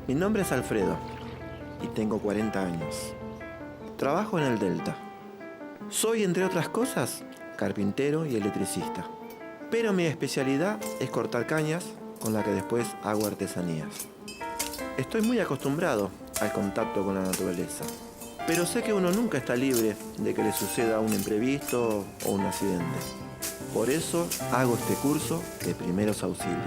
Mi nombre es Alfredo y tengo 40 años. Trabajo en el Delta. Soy, entre otras cosas, carpintero y electricista. Pero mi especialidad es cortar cañas con la que después hago artesanías. Estoy muy acostumbrado al contacto con la naturaleza. Pero sé que uno nunca está libre de que le suceda un imprevisto o un accidente. Por eso hago este curso de primeros auxilios.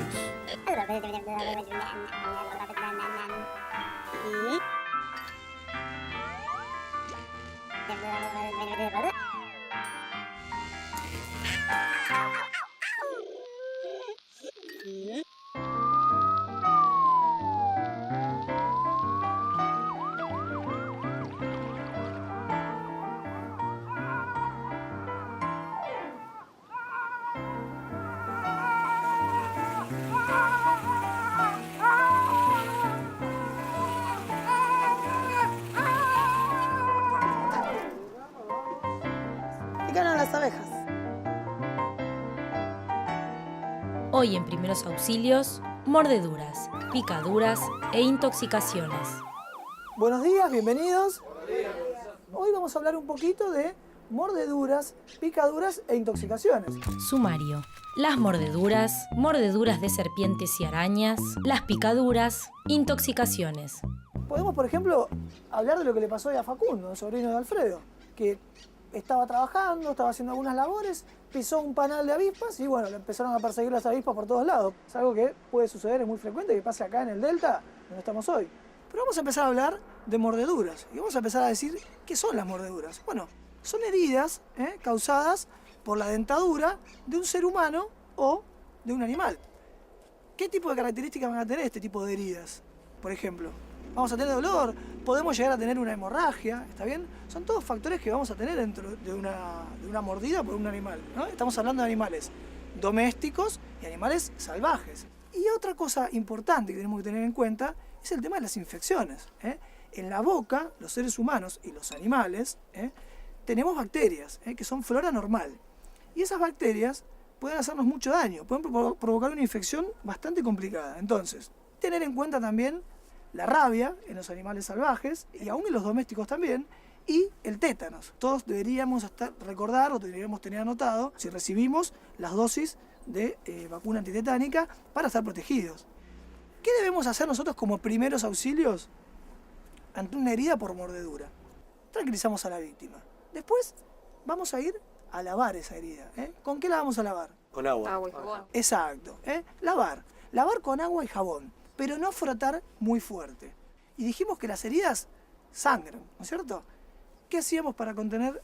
¿Qué ganan las abejas? Hoy en Primeros Auxilios, mordeduras, picaduras e intoxicaciones. Buenos días, bienvenidos. Hoy vamos a hablar un poquito de mordeduras, picaduras e intoxicaciones. Sumario. Las mordeduras, mordeduras de serpientes y arañas, las picaduras, intoxicaciones. Podemos, por ejemplo, hablar de lo que le pasó hoy a Facundo, el sobrino de Alfredo, que estaba trabajando, estaba haciendo algunas labores, pisó un panal de avispas y bueno, le empezaron a perseguir las avispas por todos lados. Es algo que puede suceder, es muy frecuente, que pase acá en el Delta, donde estamos hoy. Pero vamos a empezar a hablar de mordeduras y vamos a empezar a decir qué son las mordeduras. Bueno, son heridas causadas por la dentadura de un ser humano o de un animal. ¿Qué tipo de características van a tener este tipo de heridas? Por ejemplo, vamos a tener dolor, podemos llegar a tener una hemorragia, ¿está bien? Son todos factores que vamos a tener dentro de una mordida por un animal, ¿no? Estamos hablando de animales domésticos y animales salvajes. Y otra cosa importante que tenemos que tener en cuenta es el tema de las infecciones. En la boca, los seres humanos y los animales, tenemos bacterias, que son flora normal. Y esas bacterias pueden hacernos mucho daño, pueden provocar una infección bastante complicada. Entonces, tener en cuenta también la rabia en los animales salvajes y aún en los domésticos también, y el tétanos. Todos deberíamos recordar o deberíamos tener anotado si recibimos las dosis de vacuna antitetánica para estar protegidos. ¿Qué debemos hacer nosotros como primeros auxilios ante una herida por mordedura? Tranquilizamos a la víctima. Después vamos a ir a lavar esa herida. ¿Con qué la vamos a lavar? Con agua. Agua y jabón. Exacto. Lavar. Lavar con agua y jabón, pero no frotar muy fuerte. Y dijimos que las heridas sangran, ¿no es cierto? ¿Qué hacíamos para contener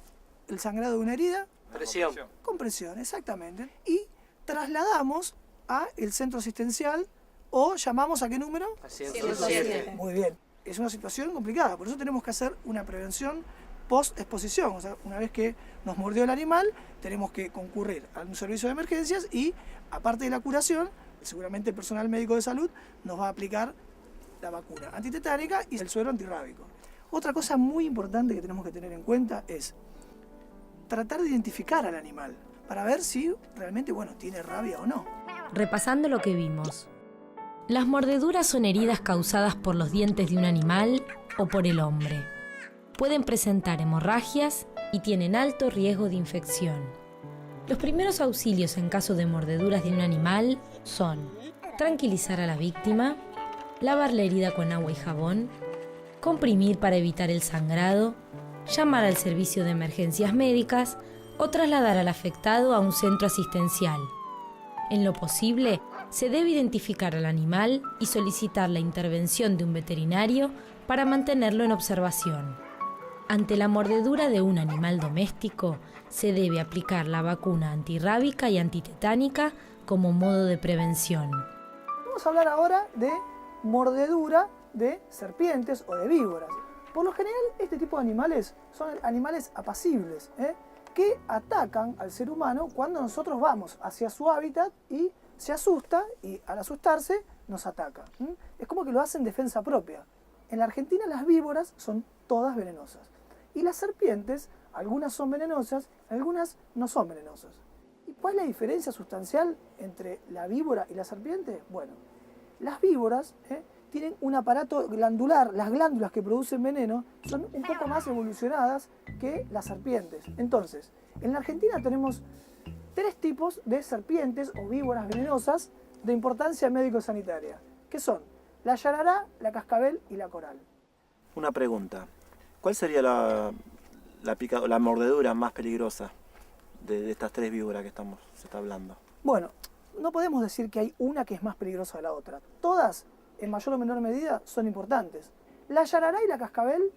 el sangrado de una herida? Presión. Compresión, exactamente. Y trasladamos al centro asistencial o llamamos ¿a qué número? 107. Muy bien. Es una situación complicada, por eso tenemos que hacer una prevención post-exposición. O sea, una vez que nos mordió el animal, tenemos que concurrir a un servicio de emergencias y, aparte de la curación, seguramente el personal médico de salud nos va a aplicar la vacuna antitetánica y el suero antirrábico. Otra cosa muy importante que tenemos que tener en cuenta es tratar de identificar al animal para ver si realmente, tiene rabia o no. Repasando lo que vimos. Las mordeduras son heridas causadas por los dientes de un animal o por el hombre. Pueden presentar hemorragias y tienen alto riesgo de infección. Los primeros auxilios en caso de mordeduras de un animal son tranquilizar a la víctima, lavar la herida con agua y jabón, comprimir para evitar el sangrado, llamar al servicio de emergencias médicas o trasladar al afectado a un centro asistencial. En lo posible, se debe identificar al animal y solicitar la intervención de un veterinario para mantenerlo en observación. Ante la mordedura de un animal doméstico, se debe aplicar la vacuna antirrábica y antitetánica como modo de prevención. Vamos a hablar ahora de mordedura de serpientes o de víboras. Por lo general, este tipo de animales son animales apacibles, que atacan al ser humano cuando nosotros vamos hacia su hábitat y se asusta y al asustarse nos ataca. Es como que lo hacen en defensa propia. En la Argentina las víboras son todas venenosas. Y las serpientes, algunas son venenosas, algunas no son venenosas. ¿Y cuál es la diferencia sustancial entre la víbora y la serpiente? Bueno, las víboras tienen un aparato glandular. Las glándulas que producen veneno son un poco más evolucionadas que las serpientes. Entonces, en la Argentina tenemos 3 tipos de serpientes o víboras venenosas de importancia médico-sanitaria, que son la yarará, la cascabel y la coral. Una pregunta. ¿Cuál sería la mordedura más peligrosa de estas 3 víboras que se está hablando? Bueno, no podemos decir que hay una que es más peligrosa que la otra. Todas, en mayor o menor medida, son importantes. La yarará y la cascabel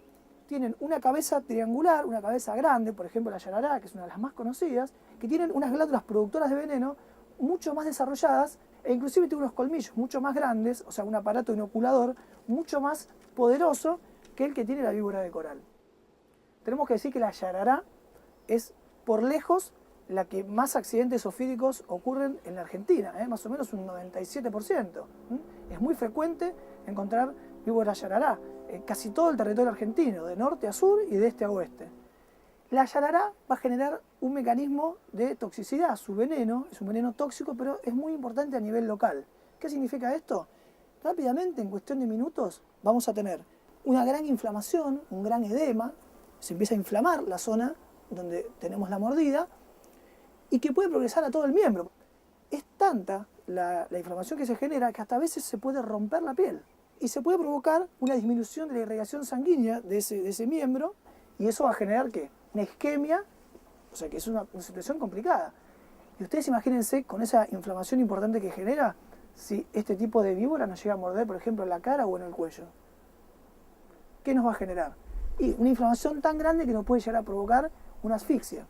tienen una cabeza triangular, una cabeza grande, por ejemplo la yarará, que es una de las más conocidas, que tienen unas glándulas productoras de veneno mucho más desarrolladas e inclusive tiene unos colmillos mucho más grandes, o sea, un aparato inoculador mucho más poderoso que el que tiene la víbora de coral. Tenemos que decir que la yarará es por lejos la que más accidentes zoofídicos ocurren en la Argentina, más o menos un 97%. Es muy frecuente encontrar víbora yarará en casi todo el territorio argentino, de norte a sur y de este a oeste. La yarará va a generar un mecanismo de toxicidad, su veneno, es un veneno tóxico, pero es muy importante a nivel local. ¿Qué significa esto? Rápidamente, en cuestión de minutos, vamos a tener una gran inflamación, un gran edema, se empieza a inflamar la zona donde tenemos la mordida y que puede progresar a todo el miembro. Es tanta la inflamación que se genera que hasta a veces se puede romper la piel y se puede provocar una disminución de la irrigación sanguínea de ese miembro y eso va a generar ¿qué? Una isquemia, o sea que es una situación complicada. Y ustedes imagínense con esa inflamación importante que genera si este tipo de víbora nos llega a morder, por ejemplo, en la cara o en el cuello. ¿Qué nos va a generar? Y una inflamación tan grande que nos puede llegar a provocar una asfixia.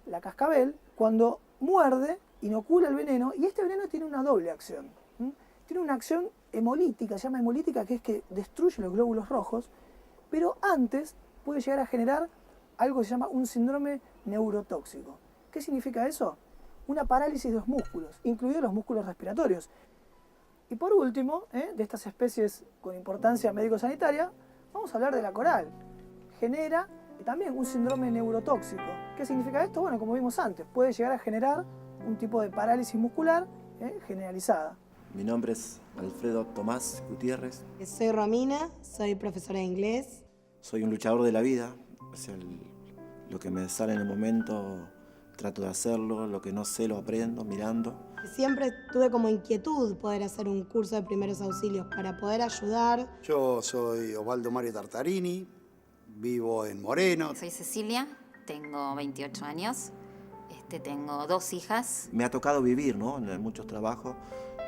La cascabel, cuando muerde, inocula el veneno y este veneno tiene una doble acción. Tiene una acción hemolítica, se llama hemolítica, que es que destruye los glóbulos rojos, pero antes puede llegar a generar algo que se llama un síndrome neurotóxico. ¿Qué significa eso? Una parálisis de los músculos, incluidos los músculos respiratorios. Y por último, de estas especies con importancia médico-sanitaria, vamos a hablar de la coral. Genera también un síndrome neurotóxico. ¿Qué significa esto? Bueno, como vimos antes, puede llegar a generar un tipo de parálisis muscular generalizada. Mi nombre es Alfredo Tomás Gutiérrez. Soy Romina, soy profesora de inglés. Soy un luchador de la vida. O sea, lo que me sale en el momento trato de hacerlo, lo que no sé lo aprendo mirando. Siempre tuve como inquietud poder hacer un curso de primeros auxilios para poder ayudar. Yo soy Osvaldo Mario Tartarini, vivo en Moreno. Soy Cecilia, tengo 28 años, tengo 2 hijas. Me ha tocado vivir, ¿no? En muchos trabajos,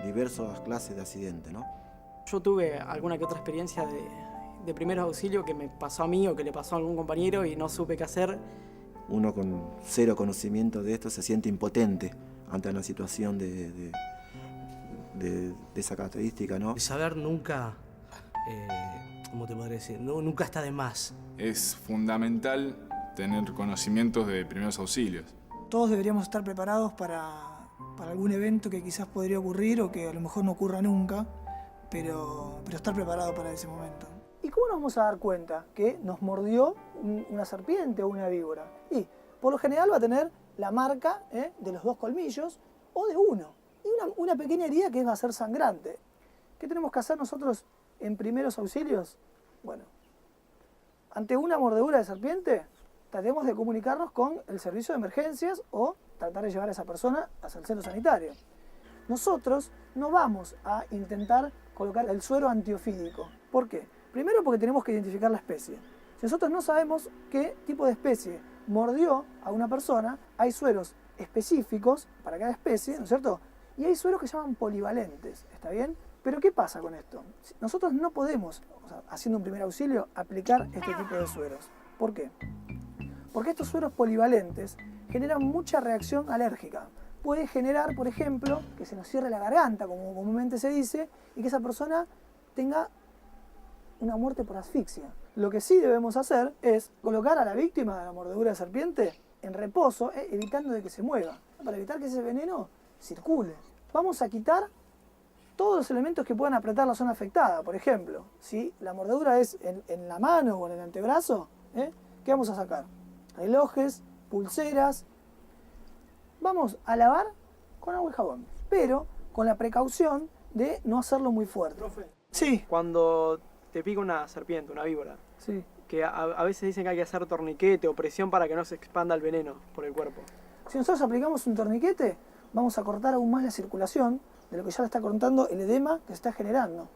diversas clases de accidentes, ¿no? Yo tuve alguna que otra experiencia de primeros auxilios que me pasó a mí o que le pasó a algún compañero y no supe qué hacer. Uno con cero conocimiento de esto se siente impotente ante una situación de esa característica, ¿no? El saber nunca, ¿cómo te podría decir? Nunca está de más. Es fundamental tener conocimientos de primeros auxilios. Todos deberíamos estar preparados para algún evento que quizás podría ocurrir o que a lo mejor no ocurra nunca, pero estar preparado para ese momento. ¿Y cómo nos vamos a dar cuenta que nos mordió una serpiente o una víbora? Y por lo general va a tener la marca de los 2 colmillos o de uno. Y una pequeña herida que va a ser sangrante. ¿Qué tenemos que hacer nosotros en primeros auxilios? Bueno, ante una mordedura de serpiente, tratemos de comunicarnos con el servicio de emergencias o tratar de llevar a esa persona hacia el centro sanitario. Nosotros no vamos a intentar colocar el suero antiofídico. ¿Por qué? Primero porque tenemos que identificar la especie. Si nosotros no sabemos qué tipo de especie mordió a una persona, hay sueros específicos para cada especie, ¿no es cierto? Y hay sueros que se llaman polivalentes, ¿está bien? Pero ¿qué pasa con esto? Nosotros no podemos, haciendo un primer auxilio, aplicar este tipo de sueros. ¿Por qué? Porque estos sueros polivalentes generan mucha reacción alérgica. Puede generar, por ejemplo, que se nos cierre la garganta, como comúnmente se dice, y que esa persona tenga una muerte por asfixia. Lo que sí debemos hacer es colocar a la víctima de la mordedura de serpiente en reposo, evitando de que se mueva, para evitar que ese veneno circule. Vamos a quitar todos los elementos que puedan apretar la zona afectada. Por ejemplo, si la mordedura es en la mano o en el antebrazo, ¿qué vamos a sacar? Relojes, pulseras. Vamos a lavar con agua y jabón, pero con la precaución de no hacerlo muy fuerte. Sí, Cuando te pica una serpiente, una víbora, sí. que a veces dicen que hay que hacer torniquete o presión para que no se expanda el veneno por el cuerpo. Si nosotros aplicamos un torniquete, vamos a cortar aún más la circulación de lo que ya le está cortando el edema que se está generando.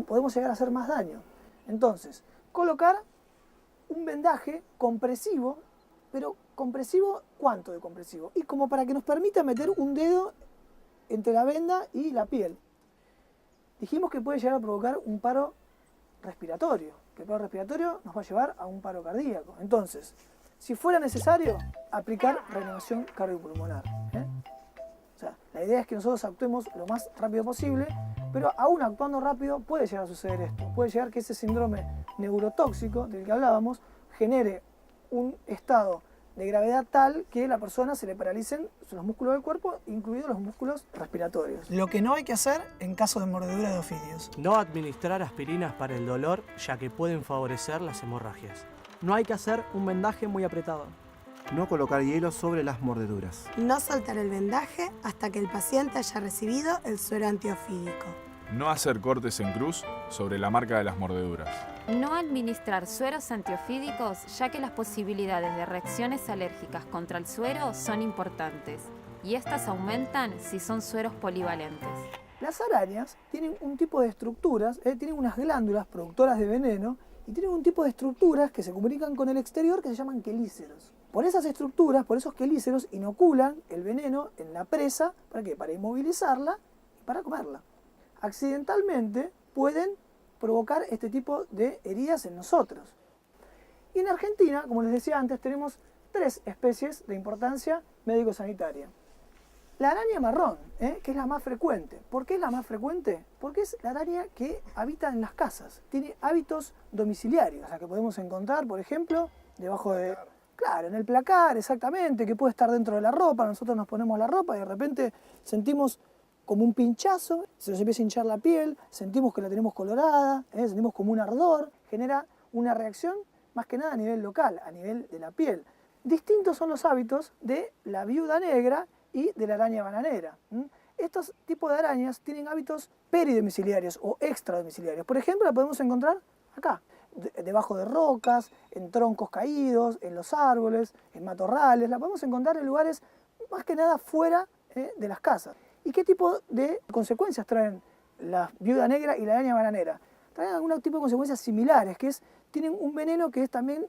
Podemos llegar a hacer más daño. Entonces, colocar un vendaje compresivo, pero compresivo, ¿cuánto de compresivo? Y como para que nos permita meter un dedo entre la venda y la piel. Dijimos que puede llegar a provocar un paro respiratorio, que el paro respiratorio nos va a llevar a un paro cardíaco. Entonces, si fuera necesario, aplicar reanimación cardiopulmonar. O sea, la idea es que nosotros actuemos lo más rápido posible, pero aún actuando rápido puede llegar a suceder esto. Puede llegar que ese síndrome neurotóxico del que hablábamos genere un estado de gravedad tal que la persona se le paralicen los músculos del cuerpo, incluidos los músculos respiratorios. Lo que no hay que hacer en caso de mordedura de ofidios. No administrar aspirinas para el dolor, ya que pueden favorecer las hemorragias. No hay que hacer un vendaje muy apretado. No colocar hielo sobre las mordeduras. No soltar el vendaje hasta que el paciente haya recibido el suero antiofídico. No hacer cortes en cruz sobre la marca de las mordeduras. No administrar sueros antiofídicos, ya que las posibilidades de reacciones alérgicas contra el suero son importantes, y estas aumentan si son sueros polivalentes. Las arañas tienen un tipo de estructuras, tienen unas glándulas productoras de veneno y tienen un tipo de estructuras que se comunican con el exterior que se llaman quelíceros. Por esas estructuras, por esos quelíceros, inoculan el veneno en la presa, ¿para qué? Para inmovilizarla y para comerla. Accidentalmente pueden provocar este tipo de heridas en nosotros. Y en Argentina, como les decía antes, tenemos 3 especies de importancia médico-sanitaria. La araña marrón, que es la más frecuente. ¿Por qué es la más frecuente? Porque es la araña que habita en las casas. Tiene hábitos domiciliarios, la que podemos encontrar, por ejemplo, debajo de... Claro, en el placar, exactamente, que puede estar dentro de la ropa. Nosotros nos ponemos la ropa y de repente sentimos como un pinchazo, se nos empieza a hinchar la piel, sentimos que la tenemos colorada, sentimos como un ardor, genera una reacción más que nada a nivel local, a nivel de la piel. Distintos son los hábitos de la viuda negra y de la araña bananera. Estos tipos de arañas tienen hábitos peridomiciliarios o extradomiciliarios. Por ejemplo, la podemos encontrar acá, debajo de rocas, en troncos caídos, en los árboles, en matorrales. La podemos encontrar en lugares más que nada fuera de las casas. ¿Y qué tipo de consecuencias traen la viuda negra y la araña bananera? Traen algún tipo de consecuencias similares, que tienen un veneno que también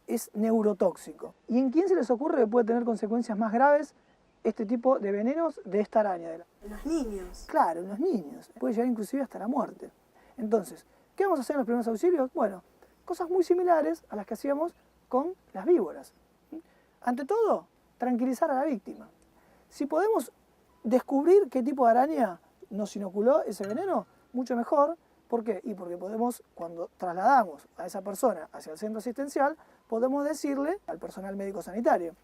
es neurotóxico. ¿Y en quién se les ocurre que puede tener consecuencias más graves este tipo de venenos de esta araña? En los niños. Claro, en los niños. Puede llegar inclusive hasta la muerte. Entonces, ¿qué vamos a hacer en los primeros auxilios? Bueno, cosas muy similares a las que hacíamos con las víboras. Ante todo, tranquilizar a la víctima. Si podemos descubrir qué tipo de araña nos inoculó ese veneno, mucho mejor. ¿Por qué? Y porque podemos, cuando trasladamos a esa persona hacia el centro asistencial, podemos decirle al personal médico sanitario: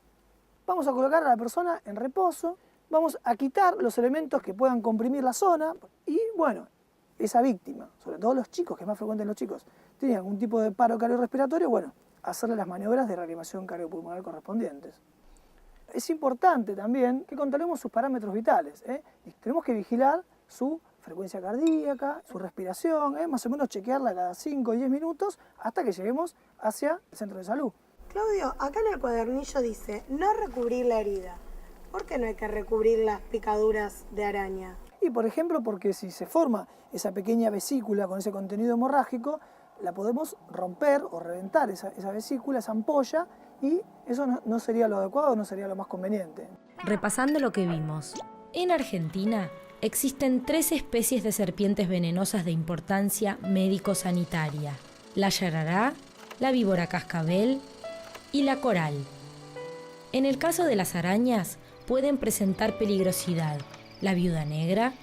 vamos a colocar a la persona en reposo, vamos a quitar los elementos que puedan comprimir la zona y, bueno, esa víctima, sobre todo los chicos, que es más frecuente en los chicos, tiene algún tipo de paro cardiorrespiratorio, bueno, hacerle las maniobras de reanimación cardiopulmonar correspondientes. Es importante también que controlemos sus parámetros vitales. Tenemos que vigilar su frecuencia cardíaca, su respiración, más o menos chequearla cada 5 o 10 minutos hasta que lleguemos hacia el centro de salud. Claudio, acá en el cuadernillo dice no recubrir la herida. ¿Por qué no hay que recubrir las picaduras de araña? Y por ejemplo, porque si se forma esa pequeña vesícula con ese contenido hemorrágico, la podemos romper o reventar esa vesícula, esa ampolla, y eso no sería lo adecuado, no sería lo más conveniente. Repasando lo que vimos, en Argentina existen 3 especies de serpientes venenosas de importancia médico-sanitaria: la yarará, la víbora cascabel y la coral. En el caso de las arañas, pueden presentar peligrosidad la viuda negra,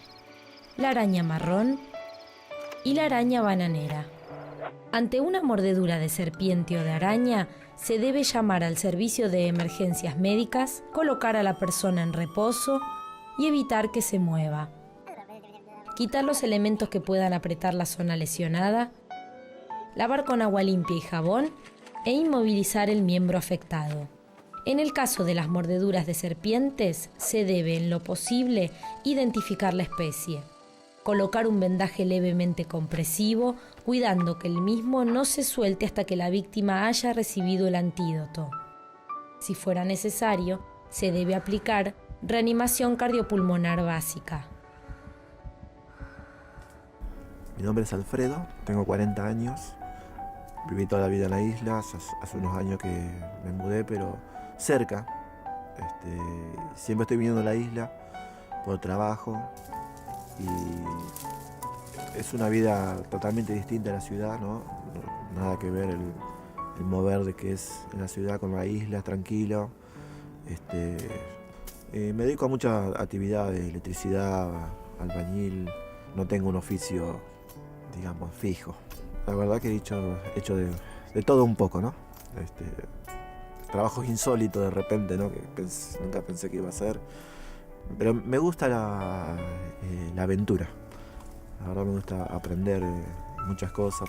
la araña marrón y la araña bananera. Ante una mordedura de serpiente o de araña, se debe llamar al servicio de emergencias médicas, colocar a la persona en reposo y evitar que se mueva. Quitar los elementos que puedan apretar la zona lesionada, lavar con agua limpia y jabón e inmovilizar el miembro afectado. En el caso de las mordeduras de serpientes, se debe, en lo posible, identificar la especie. Colocar un vendaje levemente compresivo, cuidando que el mismo no se suelte hasta que la víctima haya recibido el antídoto. Si fuera necesario, se debe aplicar reanimación cardiopulmonar básica. Mi nombre es Alfredo, tengo 40 años. Viví toda la vida en la isla, hace unos años que me mudé, pero cerca. Siempre estoy viniendo a la isla por trabajo y es una vida totalmente distinta a la ciudad, ¿no? Nada que ver el mover de que es en la ciudad con la isla, es tranquilo. Me dedico a muchas actividades, electricidad, albañil, no tengo un oficio, digamos, fijo. La verdad que he hecho de todo un poco, ¿no? Trabajos insólitos de repente, ¿no? Que nunca pensé que iba a hacer. Pero me gusta la aventura. La verdad me gusta aprender muchas cosas.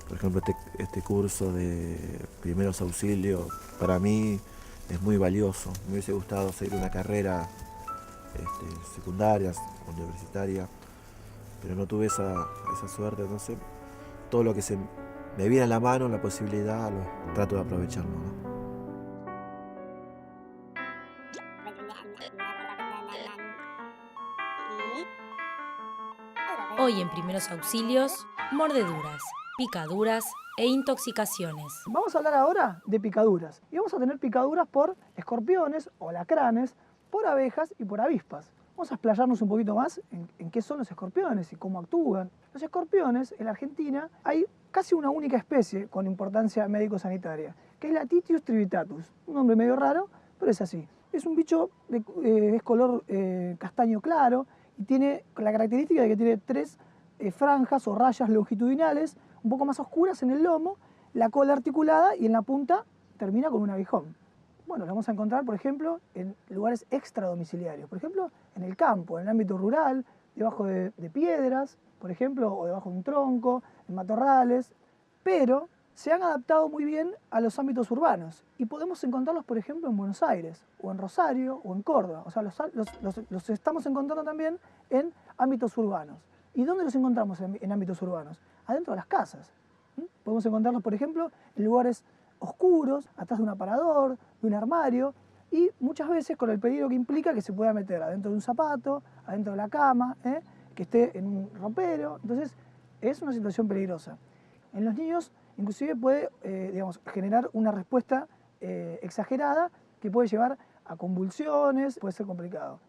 Por ejemplo, este curso de primeros auxilios para mí es muy valioso. Me hubiese gustado seguir una carrera secundaria, universitaria, pero no tuve esa suerte. Entonces, todo lo que me viene a la mano, la posibilidad, trato de aprovecharlo, ¿no? Hoy en Primeros Auxilios, mordeduras, picaduras e intoxicaciones. Vamos a hablar ahora de picaduras. Y vamos a tener picaduras por escorpiones o alacranes, por abejas y por avispas. Vamos a explayarnos un poquito más en qué son los escorpiones y cómo actúan. Los escorpiones, en la Argentina, hay casi una única especie con importancia médico-sanitaria, que es la Titius trivitatus. Un nombre medio raro, pero es así. Es un bicho es color castaño claro y tiene la característica de que tiene 3 franjas o rayas longitudinales, un poco más oscuras en el lomo, la cola articulada y en la punta termina con un aguijón. Bueno, lo vamos a encontrar, por ejemplo, en lugares extradomiciliarios. Por ejemplo, en el campo, en el ámbito rural, debajo de piedras, por ejemplo, o debajo de un tronco, en matorrales. Pero se han adaptado muy bien a los ámbitos urbanos. Y podemos encontrarlos, por ejemplo, en Buenos Aires, o en Rosario, o en Córdoba. O sea, los estamos encontrando también en ámbitos urbanos. ¿Y dónde los encontramos en ámbitos urbanos? Adentro de las casas. Podemos encontrarlos, por ejemplo, en lugares oscuros, atrás de un aparador, de un armario, y muchas veces con el peligro que implica que se pueda meter adentro de un zapato, adentro de la cama, que esté en un ropero. Entonces, es una situación peligrosa. En los niños, inclusive puede generar una respuesta exagerada que puede llevar a convulsiones, puede ser complicado.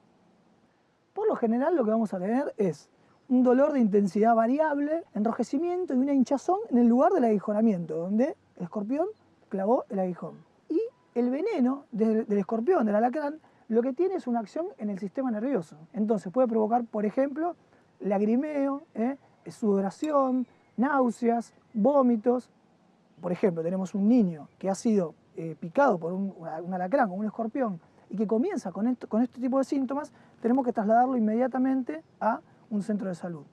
Por lo general, lo que vamos a tener es un dolor de intensidad variable, enrojecimiento y una hinchazón en el lugar del aguijonamiento, donde el escorpión clavó el aguijón. Y el veneno del escorpión, del alacrán, lo que tiene es una acción en el sistema nervioso. Entonces puede provocar, por ejemplo, lagrimeo, sudoración, náuseas, vómitos. Por ejemplo, tenemos un niño que ha sido picado por un alacrán o un escorpión y que comienza con este tipo de síntomas, tenemos que trasladarlo inmediatamente a un centro de salud.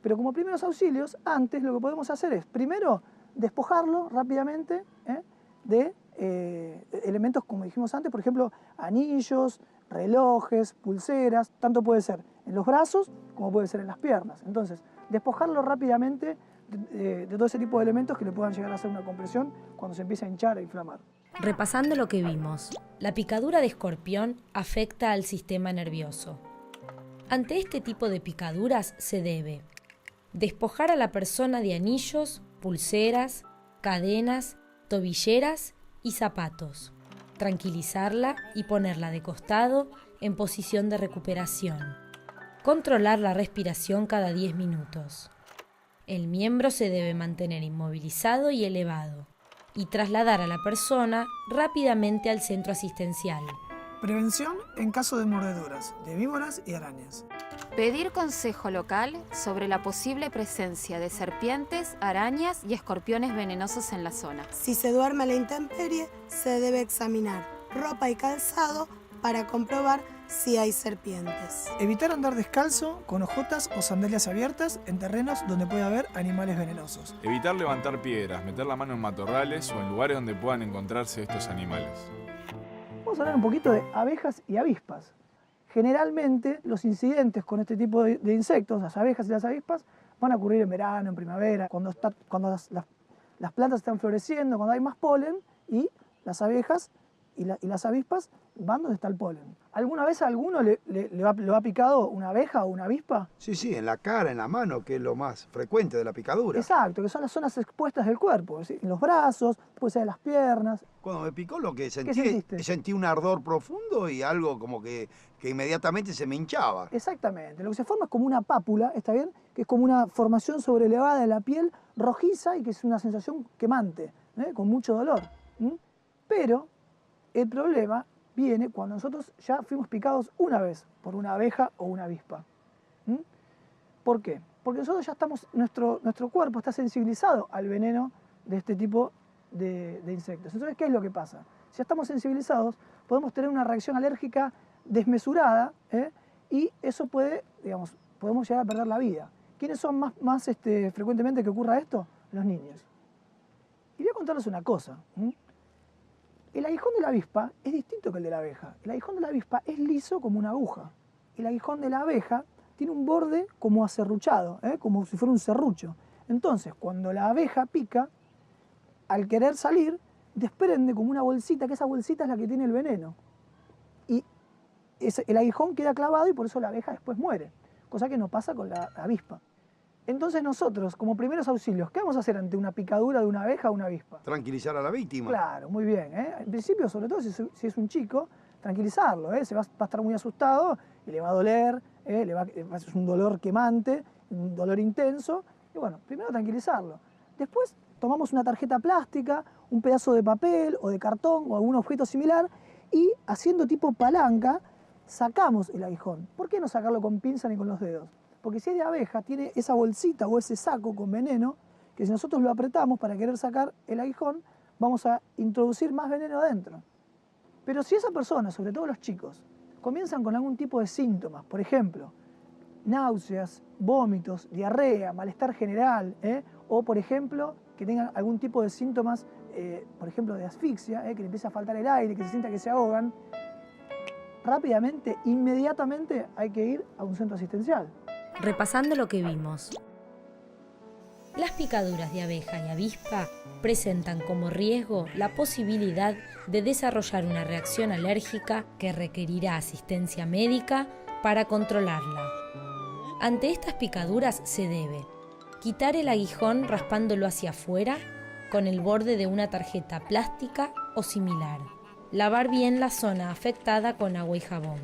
Pero como primeros auxilios, antes lo que podemos hacer es, primero, despojarlo rápidamente de elementos, como dijimos antes, por ejemplo, anillos, relojes, pulseras, tanto puede ser en los brazos como puede ser en las piernas. Entonces, despojarlo rápidamente de todo ese tipo de elementos que le puedan llegar a hacer una compresión cuando se empieza a hinchar e inflamar. Repasando lo que vimos, la picadura de escorpión afecta al sistema nervioso. Ante este tipo de picaduras se debe despojar a la persona de anillos, pulseras, cadenas, tobilleras y zapatos, tranquilizarla y ponerla de costado en posición de recuperación, controlar la respiración cada 10 minutos. El miembro se debe mantener inmovilizado y elevado y trasladar a la persona rápidamente al centro asistencial. Prevención en caso de mordeduras, de víboras y arañas. Pedir consejo local sobre la posible presencia de serpientes, arañas y escorpiones venenosos en la zona. Si se duerme a la intemperie, se debe examinar ropa y calzado para comprobar si hay serpientes. Evitar andar descalzo, con hojotas o sandalias abiertas en terrenos donde puede haber animales venenosos. Evitar levantar piedras, meter la mano en matorrales o en lugares donde puedan encontrarse estos animales. Vamos a hablar un poquito de abejas y avispas. Generalmente los incidentes con este tipo de insectos, las abejas y las avispas, van a ocurrir en verano, en primavera, cuando las plantas están floreciendo, cuando hay más polen, y las abejas y las avispas van donde está el polen. ¿Alguna vez a alguno lo ha picado una abeja o una avispa? Sí, sí, en la cara, en la mano, que es lo más frecuente de la picadura. Exacto, que son las zonas expuestas del cuerpo, ¿sí? En los brazos, puede ser en las piernas. Cuando me picó lo que ¿Qué sentí, sentiste? sentí un ardor profundo y algo como que inmediatamente se me hinchaba. Exactamente, lo que se forma es como una pápula, ¿está bien? Que es como una formación sobrelevada de la piel rojiza y que es una sensación quemante, con mucho dolor. Pero el problema viene cuando nosotros ya fuimos picados una vez por una abeja o una avispa. ¿Por qué? Porque nosotros ya estamos, nuestro cuerpo está sensibilizado al veneno de este tipo de insectos. Entonces, ¿qué es lo que pasa? Si ya estamos sensibilizados, podemos tener una reacción alérgica desmesurada, y eso puede, digamos, podemos llegar a perder la vida. ¿Quiénes son más frecuentemente que ocurra esto? Los niños. Y voy a contarles una cosa. El aguijón de la avispa es distinto que el de la abeja. El aguijón de la avispa es liso como una aguja. El aguijón de la abeja tiene un borde como aserruchado, como si fuera un serrucho. Entonces, cuando la abeja pica, al querer salir, desprende como una bolsita, que esa bolsita es la que tiene el veneno. Y el aguijón queda clavado y por eso la abeja después muere, cosa que no pasa con la avispa. Entonces nosotros, como primeros auxilios, ¿qué vamos a hacer ante una picadura de una abeja o una avispa? Tranquilizar a la víctima. Claro, muy bien. En principio, sobre todo si es un chico, tranquilizarlo. Se va a estar muy asustado y le va a doler, es un dolor quemante, un dolor intenso. Y bueno, primero tranquilizarlo. Después tomamos una tarjeta plástica, un pedazo de papel o de cartón o algún objeto similar y haciendo tipo palanca, sacamos el aguijón. ¿Por qué no sacarlo con pinza ni con los dedos? Porque si es de abeja, tiene esa bolsita o ese saco con veneno, que si nosotros lo apretamos para querer sacar el aguijón, vamos a introducir más veneno adentro. Pero si esa persona, sobre todo los chicos, comienzan con algún tipo de síntomas, por ejemplo, náuseas, vómitos, diarrea, malestar general, o por ejemplo, que tengan algún tipo de síntomas, por ejemplo, de asfixia, que le empieza a faltar el aire, que se sienta que se ahogan, rápidamente, inmediatamente hay que ir a un centro asistencial. Repasando lo que vimos. Las picaduras de abeja y avispa presentan como riesgo la posibilidad de desarrollar una reacción alérgica que requerirá asistencia médica para controlarla. Ante estas picaduras se debe quitar el aguijón raspándolo hacia afuera con el borde de una tarjeta plástica o similar. Lavar bien la zona afectada con agua y jabón.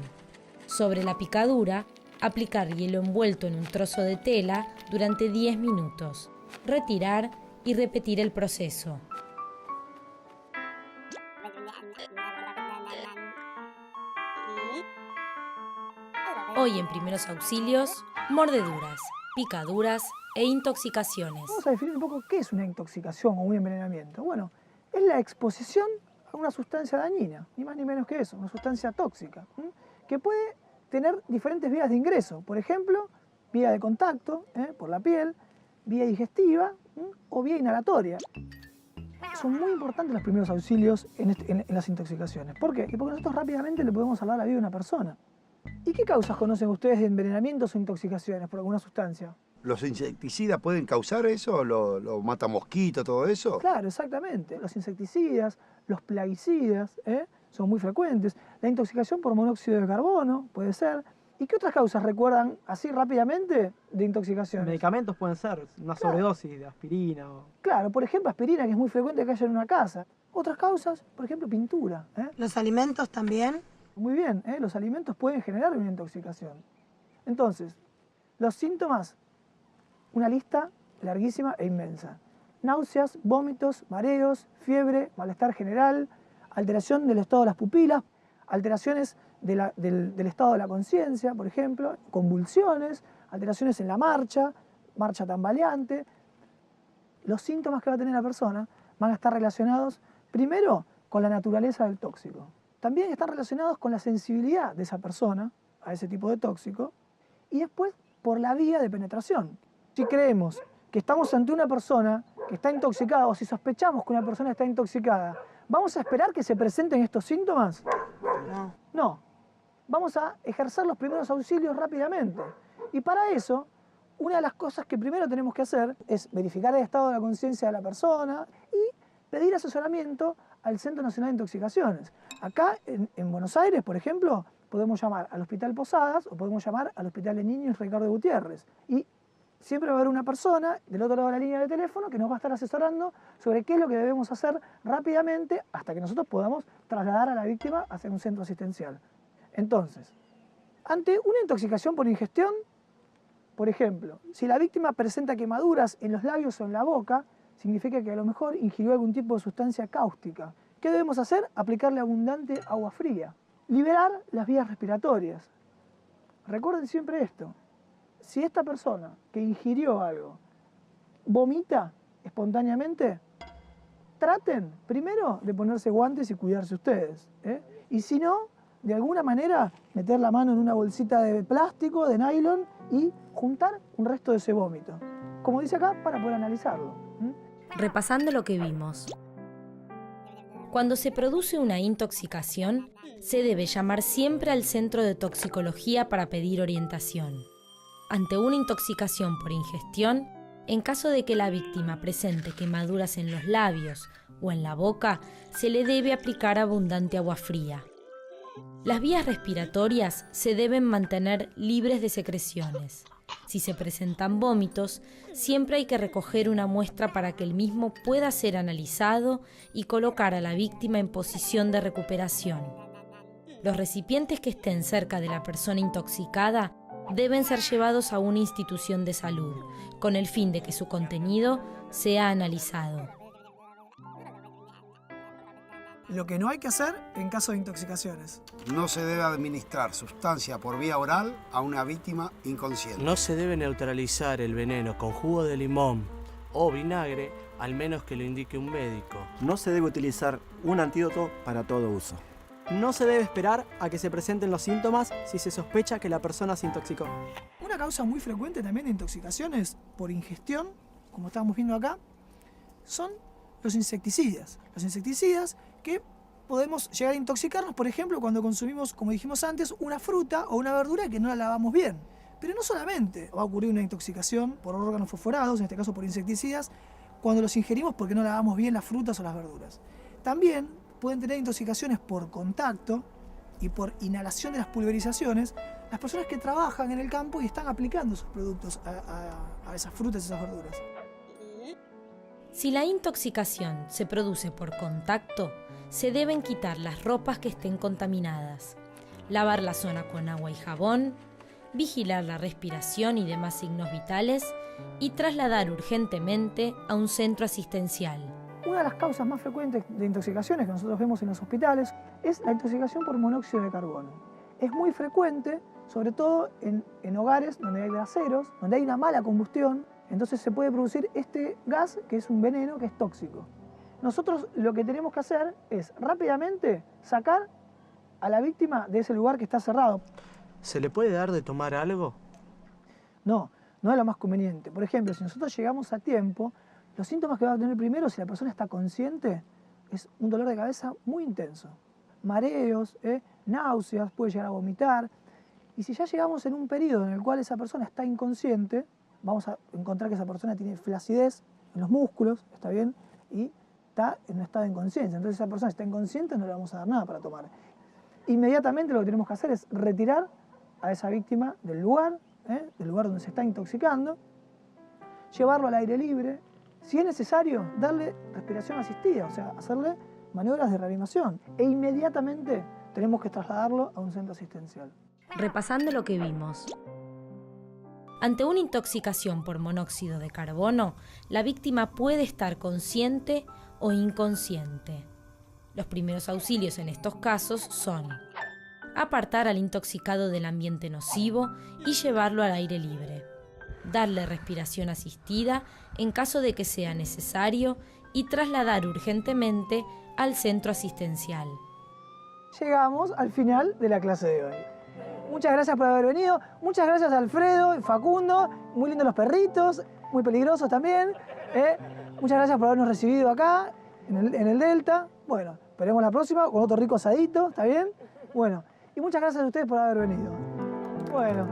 Sobre la picadura, aplicar hielo envuelto en un trozo de tela durante 10 minutos. Retirar y repetir el proceso. Hoy en Primeros Auxilios, mordeduras, picaduras e intoxicaciones. Vamos a definir un poco qué es una intoxicación o un envenenamiento. Bueno, es la exposición a una sustancia dañina, ni más ni menos que eso, una sustancia tóxica, que puede tener diferentes vías de ingreso. Por ejemplo, vía de contacto, por la piel, vía digestiva o vía inhalatoria. Son muy importantes los primeros auxilios en las intoxicaciones. ¿Por qué? Porque nosotros rápidamente le podemos salvar la vida a una persona. ¿Y qué causas conocen ustedes de envenenamientos o intoxicaciones por alguna sustancia? ¿Los insecticidas pueden causar eso? ¿Lo mata mosquito, todo eso? Claro, exactamente. Los insecticidas, los plaguicidas, son muy frecuentes. La intoxicación por monóxido de carbono puede ser. ¿Y qué otras causas recuerdan así rápidamente de intoxicaciones? Medicamentos pueden ser, una sobredosis de aspirina. Claro, por ejemplo, aspirina, que es muy frecuente que haya en una casa. Otras causas, por ejemplo, pintura. ¿Los alimentos también? Muy bien, los alimentos pueden generar una intoxicación. Entonces, los síntomas, una lista larguísima e inmensa. Náuseas, vómitos, mareos, fiebre, malestar general, alteración del estado de las pupilas, alteraciones del estado de la conciencia, por ejemplo, convulsiones, alteraciones en la marcha tambaleante. Los síntomas que va a tener la persona van a estar relacionados primero con la naturaleza del tóxico. También están relacionados con la sensibilidad de esa persona a ese tipo de tóxico y después por la vía de penetración. Si creemos que estamos ante una persona que está intoxicada o si sospechamos que una persona está intoxicada, ¿vamos a esperar que se presenten estos síntomas? No. No. vamos a ejercer los primeros auxilios rápidamente. Y para eso, una de las cosas que primero tenemos que hacer es verificar el estado de la conciencia de la persona y pedir asesoramiento al Centro Nacional de Intoxicaciones. Acá en Buenos Aires, por ejemplo, podemos llamar al Hospital Posadas o podemos llamar al Hospital de Niños Ricardo Gutiérrez. Y siempre va a haber una persona del otro lado de la línea de teléfono que nos va a estar asesorando sobre qué es lo que debemos hacer rápidamente hasta que nosotros podamos trasladar a la víctima hacia un centro asistencial. Entonces, ante una intoxicación por ingestión, por ejemplo, si la víctima presenta quemaduras en los labios o en la boca, significa que a lo mejor ingirió algún tipo de sustancia cáustica. ¿Qué debemos hacer? Aplicarle abundante agua fría. Liberar las vías respiratorias. Recuerden siempre esto. Si esta persona que ingirió algo vomita espontáneamente, traten primero de ponerse guantes y cuidarse ustedes. Y si no, de alguna manera meter la mano en una bolsita de plástico, de nylon y juntar un resto de ese vómito. Como dice acá, para poder analizarlo. Repasando lo que vimos. Cuando se produce una intoxicación, se debe llamar siempre al centro de toxicología para pedir orientación. Ante una intoxicación por ingestión, en caso de que la víctima presente quemaduras en los labios o en la boca, se le debe aplicar abundante agua fría. Las vías respiratorias se deben mantener libres de secreciones. Si se presentan vómitos, siempre hay que recoger una muestra para que el mismo pueda ser analizado y colocar a la víctima en posición de recuperación. Los recipientes que estén cerca de la persona intoxicada deben ser llevados a una institución de salud, con el fin de que su contenido sea analizado. Lo que no hay que hacer en caso de intoxicaciones. No se debe administrar sustancia por vía oral a una víctima inconsciente. No se debe neutralizar el veneno con jugo de limón o vinagre, al menos que lo indique un médico. No se debe utilizar un antídoto para todo uso. No se debe esperar a que se presenten los síntomas si se sospecha que la persona se intoxicó. Una causa muy frecuente también de intoxicaciones por ingestión, como estamos viendo acá, son los insecticidas. Los insecticidas que podemos llegar a intoxicarnos, por ejemplo, cuando consumimos, como dijimos antes, una fruta o una verdura que no la lavamos bien. Pero no solamente va a ocurrir una intoxicación por órganos fosforados, en este caso por insecticidas, cuando los ingerimos porque no lavamos bien las frutas o las verduras. También pueden tener intoxicaciones por contacto y por inhalación de las pulverizaciones las personas que trabajan en el campo y están aplicando esos productos a esas frutas y esas verduras. Si la intoxicación se produce por contacto, se deben quitar las ropas que estén contaminadas, lavar la zona con agua y jabón, vigilar la respiración y demás signos vitales y trasladar urgentemente a un centro asistencial. Una de las causas más frecuentes de intoxicaciones que nosotros vemos en los hospitales es la intoxicación por monóxido de carbono. Es muy frecuente, sobre todo en hogares donde hay braseros, donde hay una mala combustión, entonces se puede producir este gas que es un veneno que es tóxico. Nosotros lo que tenemos que hacer es rápidamente sacar a la víctima de ese lugar que está cerrado. ¿Se le puede dar de tomar algo? No, no es lo más conveniente. Por ejemplo, si nosotros llegamos a tiempo, los síntomas que va a tener primero, si la persona está consciente, es un dolor de cabeza muy intenso. Mareos, náuseas, puede llegar a vomitar. Y si ya llegamos en un periodo en el cual esa persona está inconsciente, vamos a encontrar que esa persona tiene flacidez en los músculos, ¿está bien? Y está en un estado de inconsciencia. Entonces esa persona está inconsciente, no le vamos a dar nada para tomar. Inmediatamente lo que tenemos que hacer es retirar a esa víctima del lugar donde se está intoxicando, llevarlo al aire libre, si es necesario, darle respiración asistida, o sea, hacerle maniobras de reanimación. E inmediatamente tenemos que trasladarlo a un centro asistencial. Repasando lo que vimos. Ante una intoxicación por monóxido de carbono, la víctima puede estar consciente o inconsciente. Los primeros auxilios en estos casos son apartar al intoxicado del ambiente nocivo y llevarlo al aire libre, darle respiración asistida en caso de que sea necesario y trasladar urgentemente al centro asistencial. Llegamos al final de la clase de hoy. Muchas gracias por haber venido, muchas gracias a Alfredo y Facundo, muy lindos los perritos, muy peligrosos también. Muchas gracias por habernos recibido acá, en el Delta. Bueno, esperemos la próxima con otro rico asadito, ¿está bien? Bueno, Y muchas gracias a ustedes por haber venido. Bueno.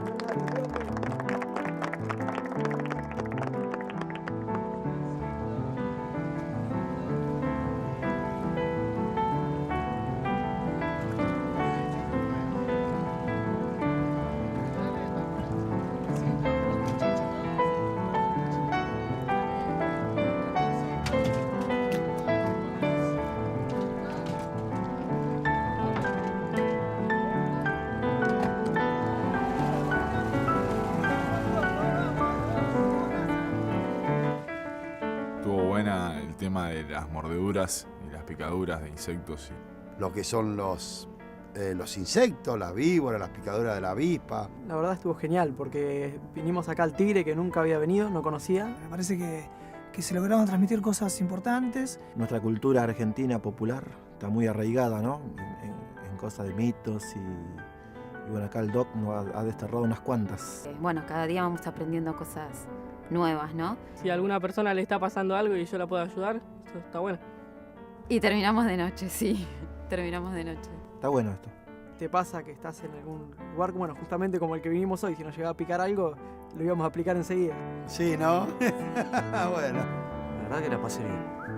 Estuvo buena el tema de las mordeduras y las picaduras de insectos. Lo que son los insectos, las víboras, las picaduras de la avispa. La verdad estuvo genial porque vinimos acá al Tigre, que nunca había venido, no conocía. Me parece que se lograron transmitir cosas importantes. Nuestra cultura argentina popular está muy arraigada, ¿no? En cosas de mitos y bueno, acá el Doc nos ha desterrado unas cuantas. Bueno, cada día vamos aprendiendo cosas nuevas, ¿no? Si a alguna persona le está pasando algo y yo la puedo ayudar, eso está bueno. Y terminamos de noche, sí. Terminamos de noche. Está bueno esto. ¿Te pasa que estás en algún lugar, bueno, justamente como el que vinimos hoy, si nos llegaba a picar algo, lo íbamos a aplicar enseguida? Sí, ¿no? Bueno. La verdad que la pasé bien.